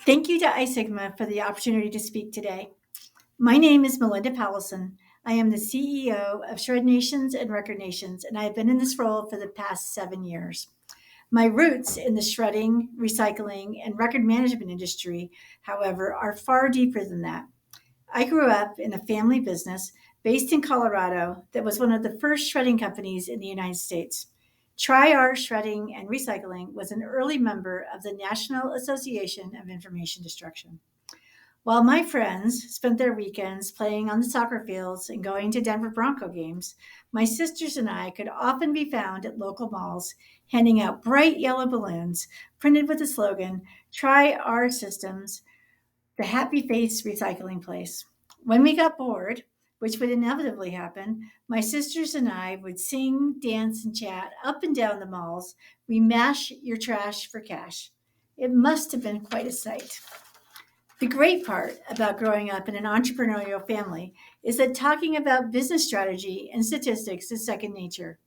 Thank you to iSigma for the opportunity to speak today. My name is Melinda Powelson. I am the CEO of Shred Nations and Record Nations, and I have been in this role for the past 7 years. My roots in the shredding, recycling, and record management industry, however, are far deeper than that. I grew up in a family business based in Colorado that was one of the first shredding companies in the United States. TriR Shredding and Recycling was an early member of the National Association of Information Destruction. While my friends spent their weekends playing on the soccer fields and going to Denver Bronco games, my sisters and I could often be found at local malls handing out bright yellow balloons printed with the slogan, Try Our Systems, the happy face recycling place. When we got bored, which would inevitably happen, my sisters and I would sing, dance, and chat up and down the malls. We mash your trash for cash. It must have been quite a sight. The great part about growing up in an entrepreneurial family is that talking about business strategy and statistics is second nature.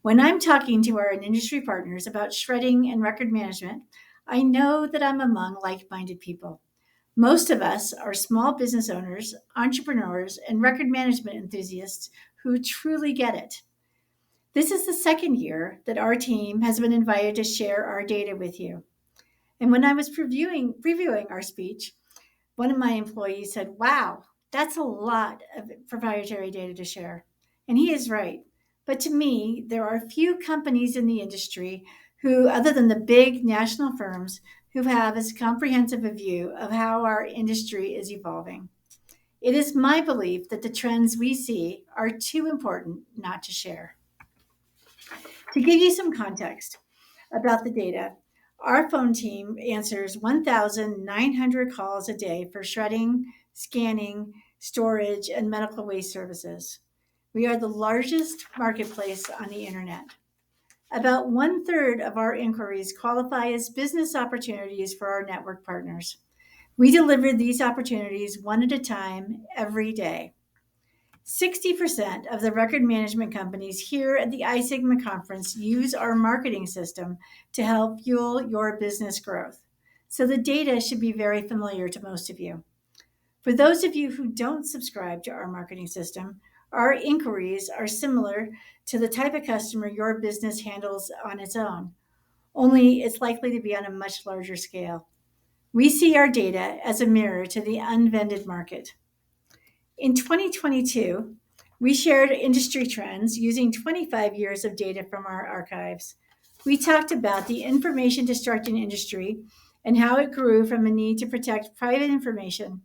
When I'm talking to our industry partners about shredding and record management, I know that I'm among like minded people. Most of us are small business owners, entrepreneurs, and record management enthusiasts who truly get it. This is the second year that our team has been invited to share our data with you. And when I was previewing our speech, one of my employees said, Wow, that's a lot of proprietary data to share. And he is right. But to me, there are few companies in the industry who, other than the big national firms, who have as comprehensive a view of how our industry is evolving. It is my belief that the trends we see are too important not to share. To give you some context about the data, our phone team answers 1,900 calls a day for shredding, scanning, storage, and medical waste services. We are the largest marketplace on the internet. About one-third of our inquiries qualify as business opportunities for our network partners. We deliver these opportunities one at a time every day. 60% of the record management companies here at the iSigma conference use our marketing system to help fuel your business growth. So the data should be very familiar to most of you. For those of you who don't subscribe to our marketing system, our inquiries are similar to the type of customer your business handles on its own, only it's likely to be on a much larger scale. We see our data as a mirror to the unvended market. In 2022, we shared industry trends using 25 years of data from our archives. We talked about the information destruction industry and how it grew from a need to protect private information.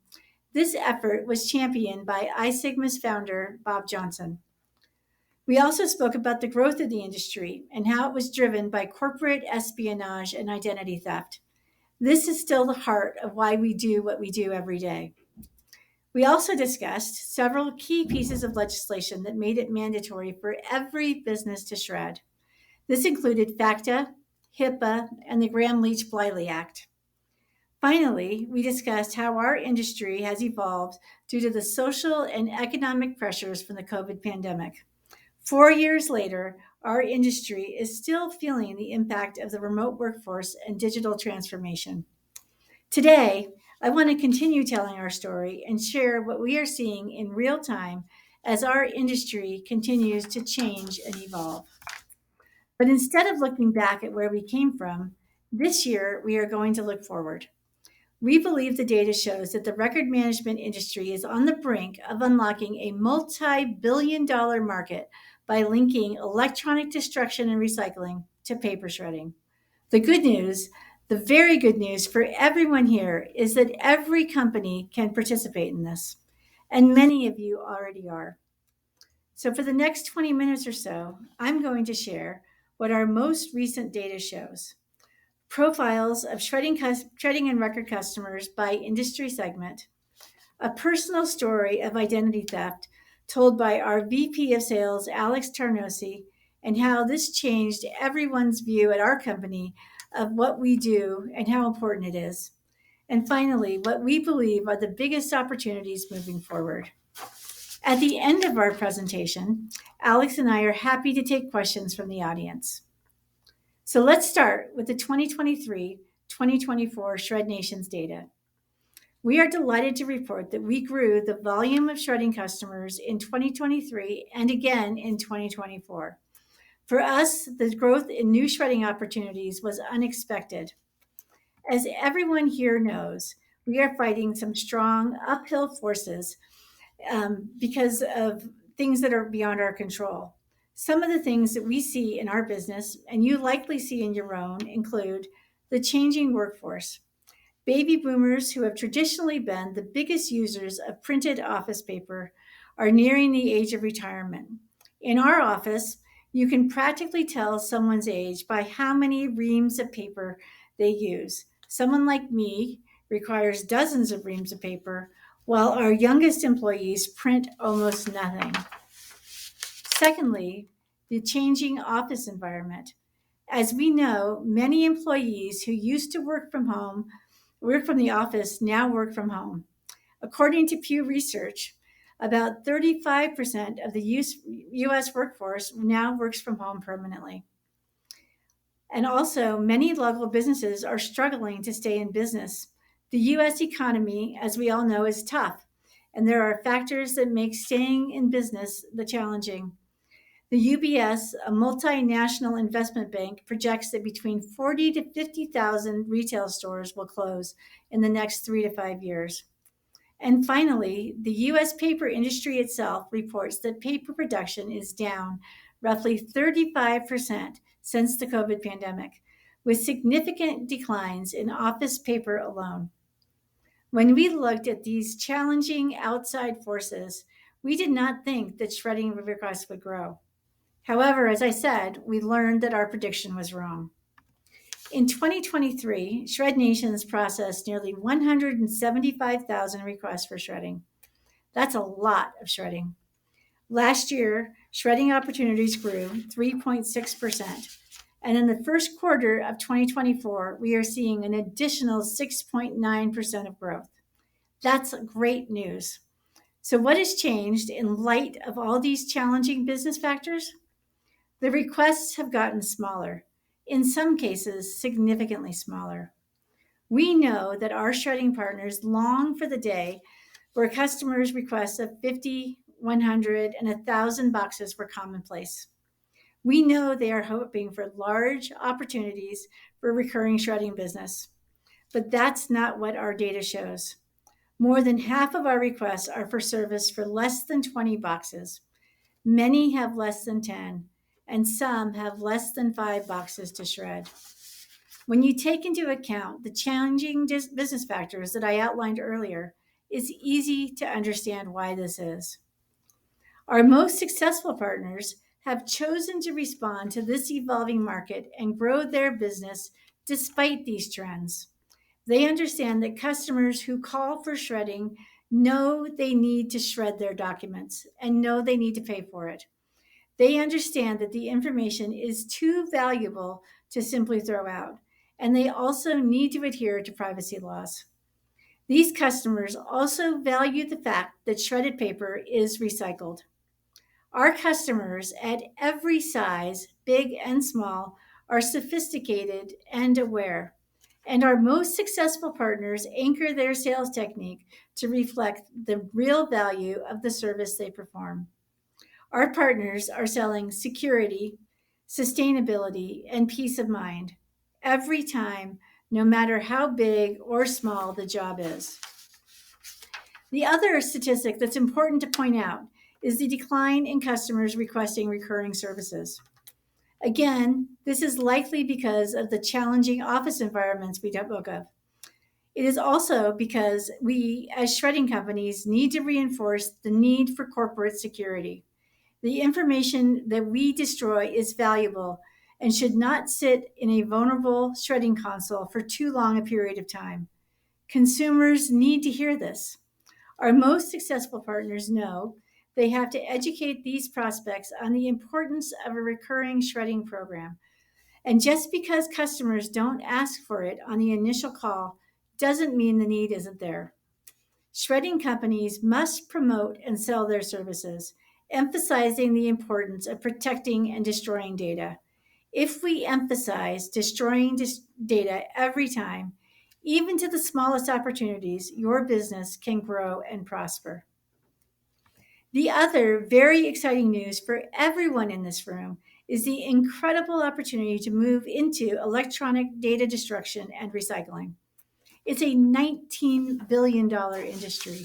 This effort was championed by iSigma's founder, Bob Johnson. We also spoke about the growth of the industry and how it was driven by corporate espionage and identity theft. This is still the heart of why we do what we do every day. We also discussed several key pieces of legislation that made it mandatory for every business to shred. This included FACTA, HIPAA, and the Gramm-Leach-Bliley Act. Finally, we discussed how our industry has evolved due to the social and economic pressures from the COVID pandemic. 4 years later, our industry is still feeling the impact of the remote workforce and digital transformation. Today, I want to continue telling our story and share what we are seeing in real time as our industry continues to change and evolve. But instead of looking back at where we came from, this year we are going to look forward. We believe the data shows that the record management industry is on the brink of unlocking a multi-billion-dollar market by linking electronic destruction and recycling to paper shredding. The good news, the very good news for everyone here is that every company can participate in this, and many of you already are. So for the next 20 minutes or so, I'm going to share what our most recent data shows. Profiles of shredding and record customers by industry segment, a personal story of identity theft told by our VP of Sales, Alex Tarnosi, and how this changed everyone's view at our company of what we do and how important it is. And finally, what we believe are the biggest opportunities moving forward. At the end of our presentation, Alex and I are happy to take questions from the audience. So let's start with the 2023 2024 Shred Nations data. We are delighted to report that we grew the volume of shredding customers in 2023 and again in 2024. For us, the growth in new shredding opportunities was unexpected. As everyone here knows, we are fighting some strong uphill forces because of things that are beyond our control. Some of the things that we see in our business, and you likely see in your own, include the changing workforce. Baby boomers, who have traditionally been the biggest users of printed office paper, are nearing the age of retirement. In our office, you can practically tell someone's age by how many reams of paper they use. Someone like me requires dozens of reams of paper, while our youngest employees print almost nothing. Secondly, the changing office environment. As we know, many employees who used to work from the office now work from home. According to Pew Research, about 35% of the U.S. workforce now works from home permanently. And also, many local businesses are struggling to stay in business. The U.S. economy, as we all know, is tough, and there are factors that make staying in business challenging. The UBS, a multinational investment bank, projects that between 40 to 50,000 retail stores will close in the next 3 to 5 years. And finally, the U.S. paper industry itself reports that paper production is down roughly 35% since the COVID pandemic, with significant declines in office paper alone. When we looked at these challenging outside forces, we did not think that shredding requests would grow. However, as I said, we learned that our prediction was wrong. In 2023, Shred Nations processed nearly 175,000 requests for shredding. That's a lot of shredding. Last year, shredding opportunities grew 3.6%. And in the first quarter of 2024, we are seeing an additional 6.9% of growth. That's great news. So what has changed in light of all these challenging business factors? The requests have gotten smaller, in some cases significantly smaller. We know that our shredding partners long for the day where customers' requests of 50, 100, and 1,000 boxes were commonplace. We know they are hoping for large opportunities for recurring shredding business, but that's not what our data shows. More than half of our requests are for service for less than 20 boxes. Many have less than 10, and some have less than 5 boxes to shred. When you take into account the challenging business factors that I outlined earlier, it's easy to understand why this is. Our most successful partners have chosen to respond to this evolving market and grow their business despite these trends. They understand that customers who call for shredding know they need to shred their documents and know they need to pay for it. They understand that the information is too valuable to simply throw out, and they also need to adhere to privacy laws. These customers also value the fact that shredded paper is recycled. Our customers at every size, big and small, are sophisticated and aware, and our most successful partners anchor their sales technique to reflect the real value of the service they perform. Our partners are selling security, sustainability, and peace of mind every time, no matter how big or small the job is. The other statistic that's important to point out is the decline in customers requesting recurring services. Again, this is likely because of the challenging office environments we spoke of. It is also because we, as shredding companies, need to reinforce the need for corporate security. The information that we destroy is valuable and should not sit in a vulnerable shredding console for too long a period of time. Consumers need to hear this. Our most successful partners know they have to educate these prospects on the importance of a recurring shredding program. And just because customers don't ask for it on the initial call doesn't mean the need isn't there. Shredding companies must promote and sell their services, emphasizing the importance of protecting and destroying data. If we emphasize destroying data every time, even to the smallest opportunities, your business can grow and prosper. The other very exciting news for everyone in this room is the incredible opportunity to move into electronic data destruction and recycling. It's a $19 billion industry.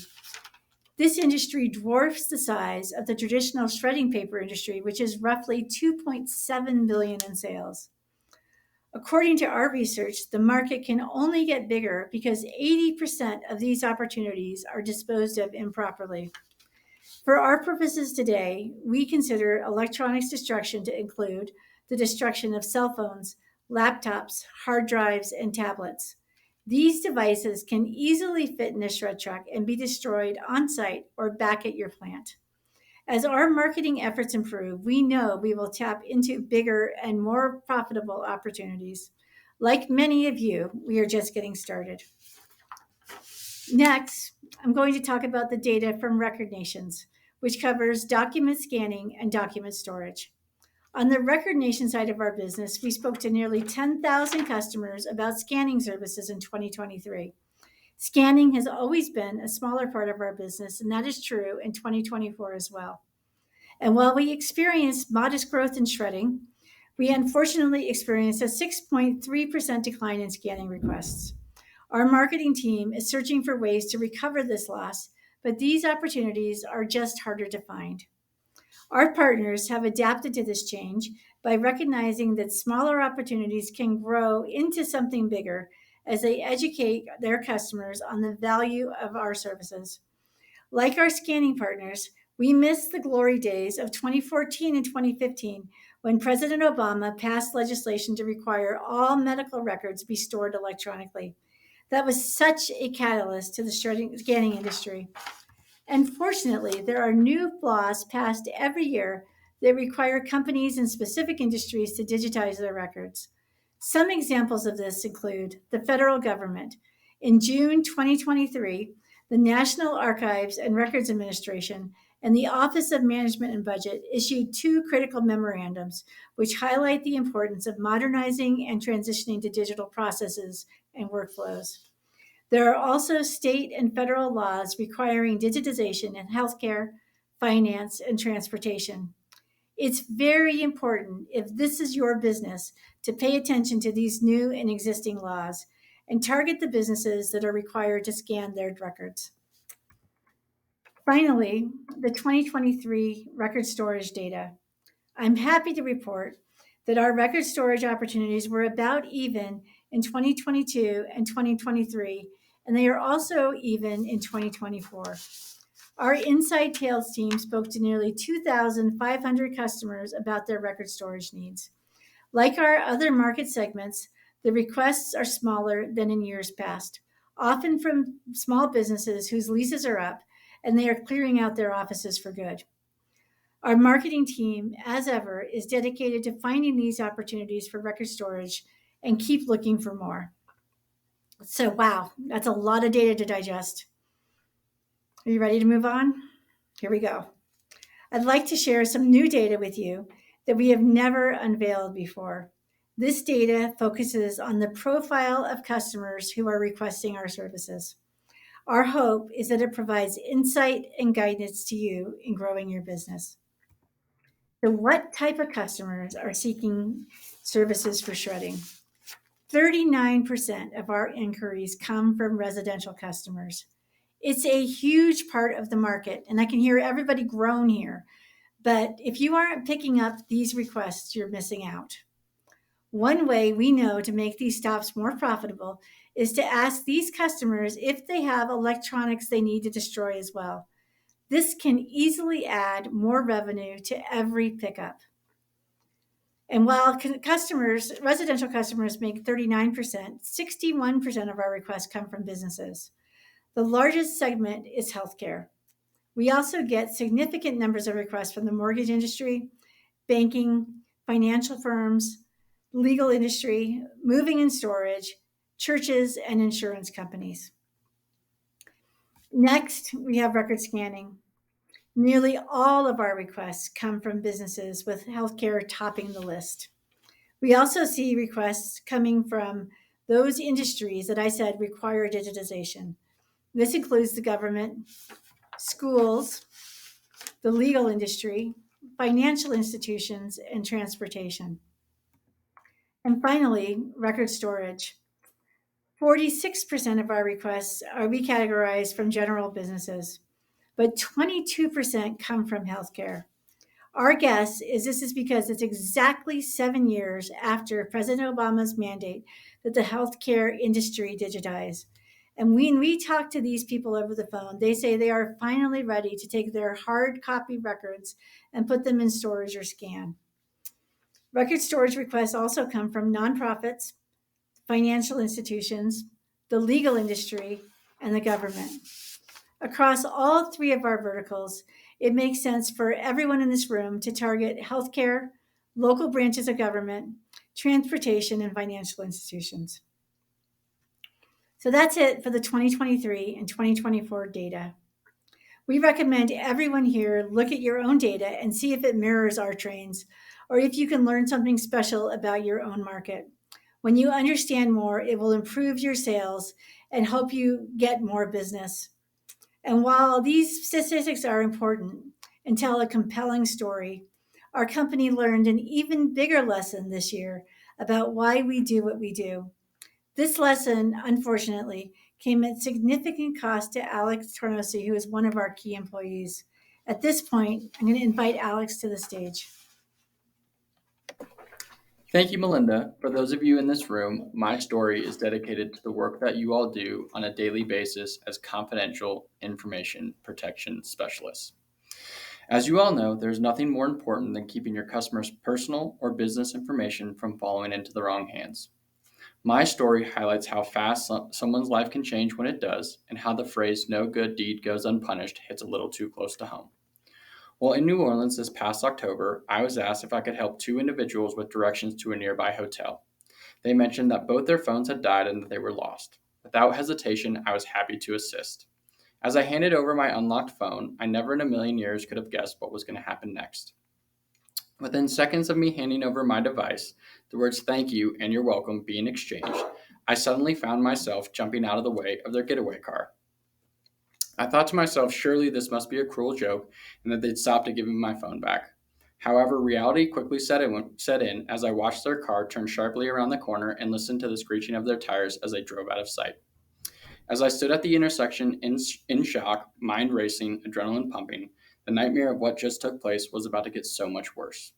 This industry dwarfs the size of the traditional shredding paper industry, which is roughly 2.7 billion in sales. According to our research, the market can only get bigger because 80% of these opportunities are disposed of improperly. For our purposes today, we consider electronics destruction to include the destruction of cell phones, laptops, hard drives, and tablets. These devices can easily fit in a shred truck and be destroyed on site or back at your plant. As our marketing efforts improve, we know we will tap into bigger and more profitable opportunities. Like many of you, we are just getting started. Next, I'm going to talk about the data from Record Nations, which covers document scanning and document storage. On the Record Nation side of our business, we spoke to nearly 10,000 customers about scanning services in 2023. Scanning has always been a smaller part of our business, and that is true in 2024 as well. And while we experienced modest growth in shredding, we unfortunately experienced a 6.3% decline in scanning requests. Our marketing team is searching for ways to recover this loss, but these opportunities are just harder to find. Our partners have adapted to this change by recognizing that smaller opportunities can grow into something bigger as they educate their customers on the value of our services. Like our scanning partners, we miss the glory days of 2014 and 2015 when President Obama passed legislation to require all medical records be stored electronically. That was such a catalyst to the scanning industry. Unfortunately, there are new laws passed every year that require companies in specific industries to digitize their records. Some examples of this include the federal government. In June 2023, the National Archives and Records Administration and the Office of Management and Budget issued two critical memorandums, which highlight the importance of modernizing and transitioning to digital processes and workflows. There are also state and federal laws requiring digitization in healthcare, finance, and transportation. It's very important, if this is your business, to pay attention to these new and existing laws and target the businesses that are required to scan their records. Finally, the 2023 record storage data. I'm happy to report that our record storage opportunities were about even in 2022 and 2023, and they are also even in 2024. Our inside sales team spoke to nearly 2,500 customers about their record storage needs. Like our other market segments, the requests are smaller than in years past, often from small businesses whose leases are up and they are clearing out their offices for good. Our marketing team, as ever, is dedicated to finding these opportunities for record storage and keep looking for more. So, wow, that's a lot of data to digest. Are you ready to move on? Here we go. I'd like to share some new data with you that we have never unveiled before. This data focuses on the profile of customers who are requesting our services. Our hope is that it provides insight and guidance to you in growing your business. So what type of customers are seeking services for shredding? 39% of our inquiries come from residential customers. It's a huge part of the market, and I can hear everybody groan here. But if you aren't picking up these requests, you're missing out. One way we know to make these stops more profitable is to ask these customers if they have electronics they need to destroy as well. This can easily add more revenue to every pickup. And while residential customers make 39%, 61% of our requests come from businesses. The largest segment is healthcare. We also get significant numbers of requests from the mortgage industry, banking, financial firms, legal industry, moving and storage, churches, and insurance companies. Next, we have record scanning. Nearly all of our requests come from businesses, with healthcare topping the list. We also see requests coming from those industries that I said require digitization. This includes the government, schools, the legal industry, financial institutions, and transportation. And finally, record storage. 46% of our requests are recategorized from general businesses, but 22% come from healthcare. Our guess is this is because it's exactly 7 years after President Obama's mandate that the healthcare industry digitize. And when we talk to these people over the phone, they say they are finally ready to take their hard copy records and put them in storage or scan. Record storage requests also come from nonprofits, financial institutions, the legal industry, and the government. Across all three of our verticals, it makes sense for everyone in this room to target healthcare, local branches of government, transportation, and financial institutions. So that's it for the 2023 and 2024 data. We recommend everyone here look at your own data and see if it mirrors our trains, or if you can learn something special about your own market. When you understand more, it will improve your sales and help you get more business. And while these statistics are important and tell a compelling story, our company learned an even bigger lesson this year about why we do what we do. This lesson, unfortunately, came at significant cost to Alex Tornosi, who is one of our key employees. At this point, I'm going to invite Alex to the stage. Thank you, Melinda. For those of you in this room, my story is dedicated to the work that you all do on a daily basis as confidential information protection specialists. As you all know, there's nothing more important than keeping your customers' personal or business information from falling into the wrong hands. My story highlights how fast someone's life can change when it does, and how the phrase "no good deed goes unpunished" hits a little too close to home. Well, in New Orleans this past October, I was asked if I could help two individuals with directions to a nearby hotel. They mentioned that both their phones had died and that they were lost. Without hesitation, I was happy to assist. As I handed over my unlocked phone, I never in a million years could have guessed what was going to happen next. Within seconds of me handing over my device, the words "thank you" and "you're welcome" being exchanged, I suddenly found myself jumping out of the way of their getaway car. I thought to myself, surely this must be a cruel joke and that they'd stop to give me my phone back. However, reality quickly set in as I watched their car turn sharply around the corner and listened to the screeching of their tires as they drove out of sight. As I stood at the intersection in shock, mind racing, adrenaline pumping, the nightmare of what just took place was about to get so much worse.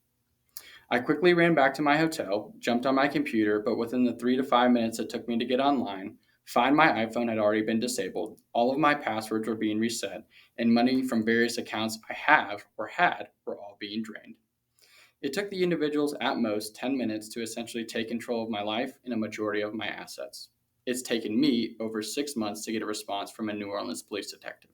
I quickly ran back to my hotel, jumped on my computer, but within the 3 to 5 minutes it took me to get online, find my iPhone had already been disabled, all of my passwords were being reset, and money from various accounts I have or had were all being drained. It took the individuals at most 10 minutes to essentially take control of my life and a majority of my assets. It's taken me over 6 months to get a response from a New Orleans police detective.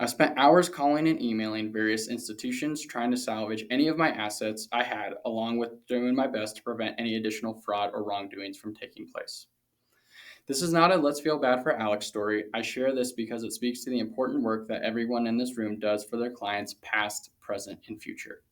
I spent hours calling and emailing various institutions trying to salvage any of my assets I had, along with doing my best to prevent any additional fraud or wrongdoings from taking place. This is not a "let's feel bad for Alex" story. I share this because it speaks to the important work that everyone in this room does for their clients, past, present, and future.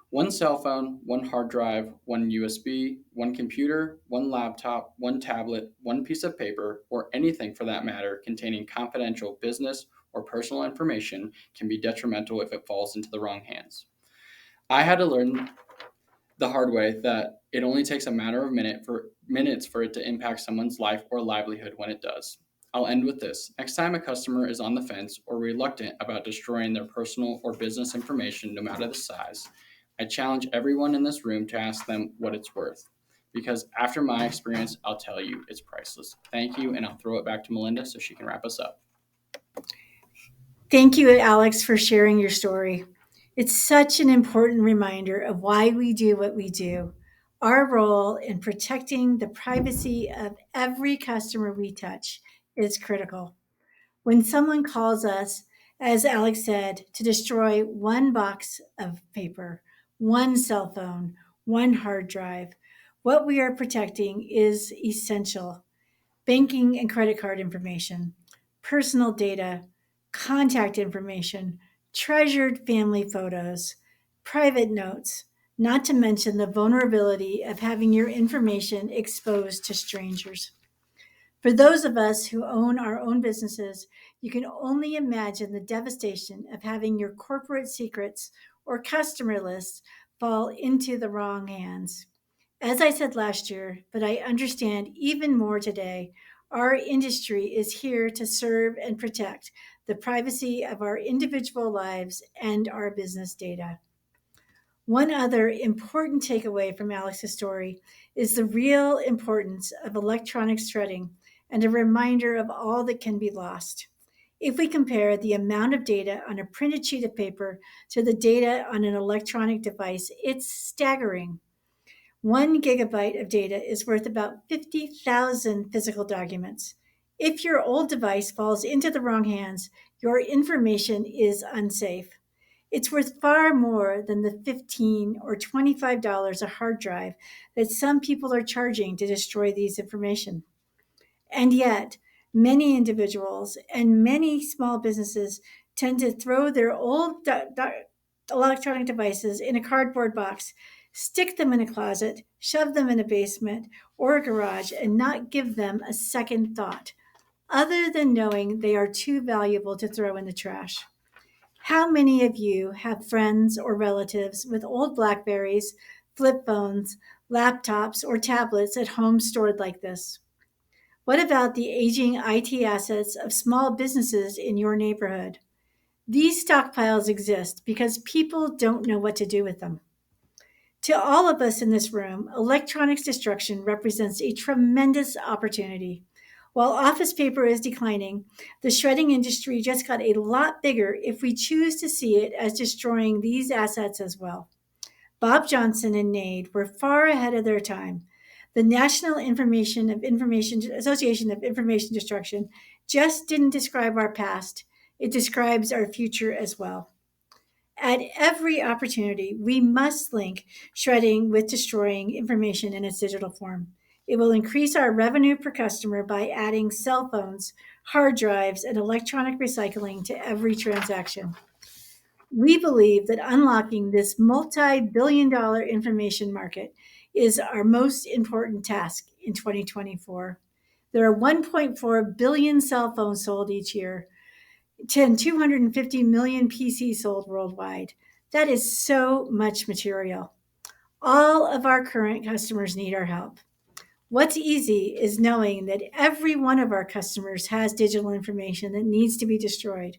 One cell phone, one hard drive, one USB, one computer, one laptop, one tablet, one piece of paper, or anything for that matter containing confidential business or personal information can be detrimental if it falls into the wrong hands. I had to learn the hard way that it only takes a matter of minutes for it to impact someone's life or livelihood when it does. I'll end with this. Next time a customer is on the fence or reluctant about destroying their personal or business information, no matter the size, I challenge everyone in this room to ask them what it's worth. Because after my experience, I'll tell you it's priceless. Thank you, and I'll throw it back to Melinda so she can wrap us up. Thank you, Alex, for sharing your story. It's such an important reminder of why we do what we do. Our role in protecting the privacy of every customer we touch is critical. When someone calls us, as Alex said, to destroy one box of paper, one cell phone, one hard drive, what we are protecting is essential: banking and credit card information, personal data, contact information, treasured family photos, private notes, not to mention the vulnerability of having your information exposed to strangers. For those of us who own our own businesses, you can only imagine the devastation of having your corporate secrets or customer lists fall into the wrong hands. As I said last year, but I understand even more today, our industry is here to serve and protect the privacy of our individual lives and our business data. One other important takeaway from Alex's story is the real importance of electronic shredding and a reminder of all that can be lost. If we compare the amount of data on a printed sheet of paper to the data on an electronic device, it's staggering. 1 gigabyte of data is worth about 50,000 physical documents. If your old device falls into the wrong hands, your information is unsafe. It's worth far more than the $15 or $25 a hard drive that some people are charging to destroy these information. And yet, many individuals and many small businesses tend to throw their old electronic devices in a cardboard box, stick them in a closet, shove them in a basement or a garage, and not give them a second thought, other than knowing they are too valuable to throw in the trash. How many of you have friends or relatives with old Blackberries, flip phones, laptops, or tablets at home stored like this? What about the aging IT assets of small businesses in your neighborhood? These stockpiles exist because people don't know what to do with them. To all of us in this room, electronics destruction represents a tremendous opportunity. While office paper is declining, the shredding industry just got a lot bigger if we choose to see it as destroying these assets as well. Bob Johnson and NAID were far ahead of their time. The National Information Association of Information Destruction just didn't describe our past, it describes our future as well. At every opportunity, we must link shredding with destroying information in its digital form. It will increase our revenue per customer by adding cell phones, hard drives, and electronic recycling to every transaction. We believe that unlocking this multi-billion-dollar information market is our most important task in 2024. There are 1.4 billion cell phones sold each year, 250 million PCs sold worldwide. That is so much material. All of our current customers need our help. What's easy is knowing that every one of our customers has digital information that needs to be destroyed.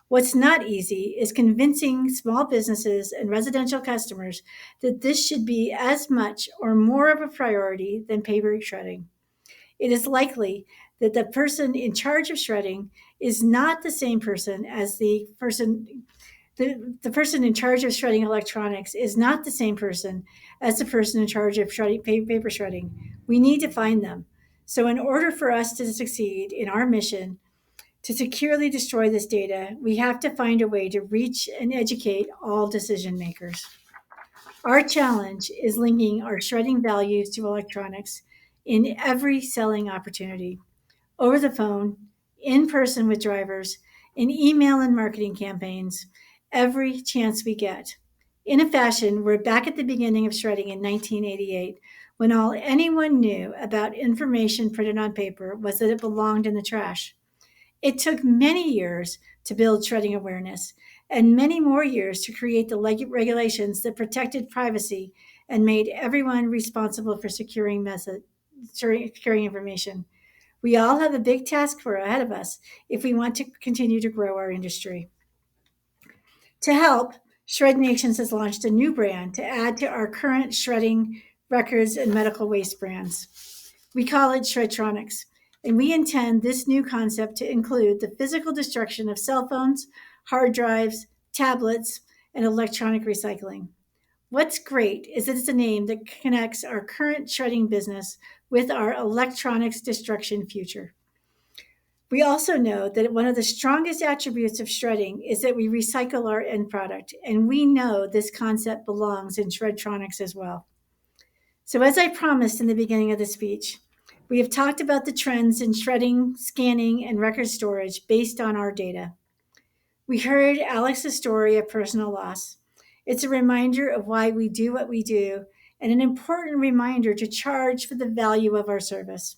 What's not easy is convincing small businesses and residential customers that this should be as much or more of a priority than paper shredding. It is likely that the person in charge of shredding is not the same person as the person in charge of shredding electronics is not the same person as the person in charge of paper shredding. We need to find them. So in order for us to succeed in our mission to securely destroy this data, we have to find a way to reach and educate all decision makers. Our challenge is linking our shredding values to electronics in every selling opportunity, over the phone, in person with drivers, in email and marketing campaigns, every chance we get. In a fashion, we're back at the beginning of shredding in 1988, when all anyone knew about information printed on paper was that it belonged in the trash. It took many years to build shredding awareness and many more years to create the regulations that protected privacy and made everyone responsible for securing information. We all have a big task ahead of us if we want to continue to grow our industry. To help, Shred Nations has launched a new brand to add to our current shredding, records, and medical waste brands. We call it ShredTronics, and we intend this new concept to include the physical destruction of cell phones, hard drives, tablets, and electronic recycling. What's great is that it's a name that connects our current shredding business with our electronics destruction future. We also know that one of the strongest attributes of shredding is that we recycle our end product, and we know this concept belongs in ShredTronics as well. So as I promised in the beginning of the speech, we have talked about the trends in shredding, scanning, and record storage based on our data. We heard Alex's story of personal loss, It's a reminder of why we do what we do and an important reminder to charge for the value of our service.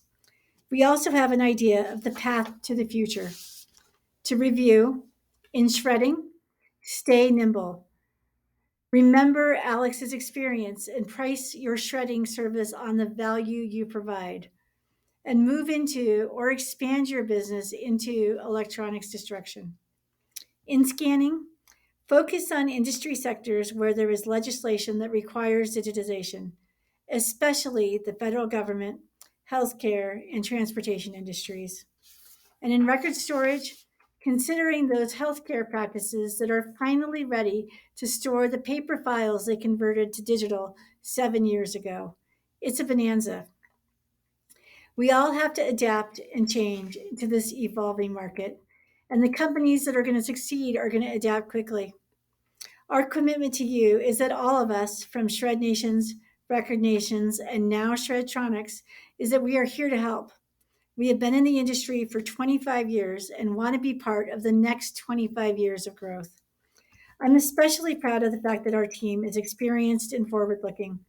We also have an idea of the path to the future. To review, in shredding, stay nimble. Remember Alex's experience and price your shredding service on the value you provide. And move into or expand your business into electronics destruction. In scanning, focus on industry sectors where there is legislation that requires digitization, especially the federal government, healthcare, and transportation industries. And in record storage, considering those healthcare practices that are finally ready to store the paper files they converted to digital 7 years ago. It's a bonanza. We all have to adapt and change to this evolving market, and the companies that are going to succeed are going to adapt quickly. Our commitment to you is that all of us, from Shred Nations, Record Nations, and now ShredTronics, is that we are here to help. We have been in the industry for 25 years and want to be part of the next 25 years of growth. I'm especially proud of the fact that our team is experienced and forward-looking.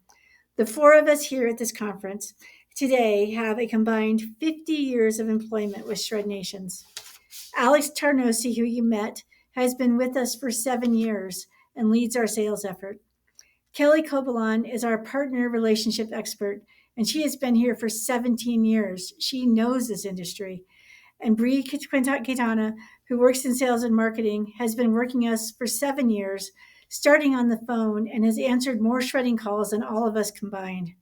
The four of us here at this conference today have a combined 50 years of employment with Shred Nations. Alex Tarnosi, who you met, has been with us for 7 years and leads our sales effort. Kelly Kobalan is our partner relationship expert, and she has been here for 17 years. She knows this industry. And Bree Quintana, who works in sales and marketing, has been working us for 7 years, starting on the phone, and has answered more shredding calls than all of us combined.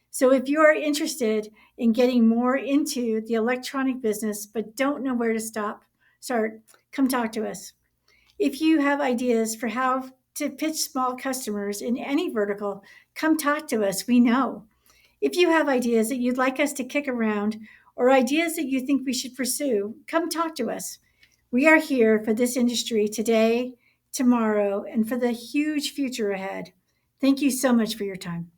So if you are interested in getting more into the electronic business but don't know where to start, come talk to us. If you have ideas for how to pitch small customers in any vertical, come talk to us. We know. If you have ideas that you'd like us to kick around or ideas that you think we should pursue, come talk to us. We are here for this industry today, tomorrow, and for the huge future ahead. Thank you so much for your time.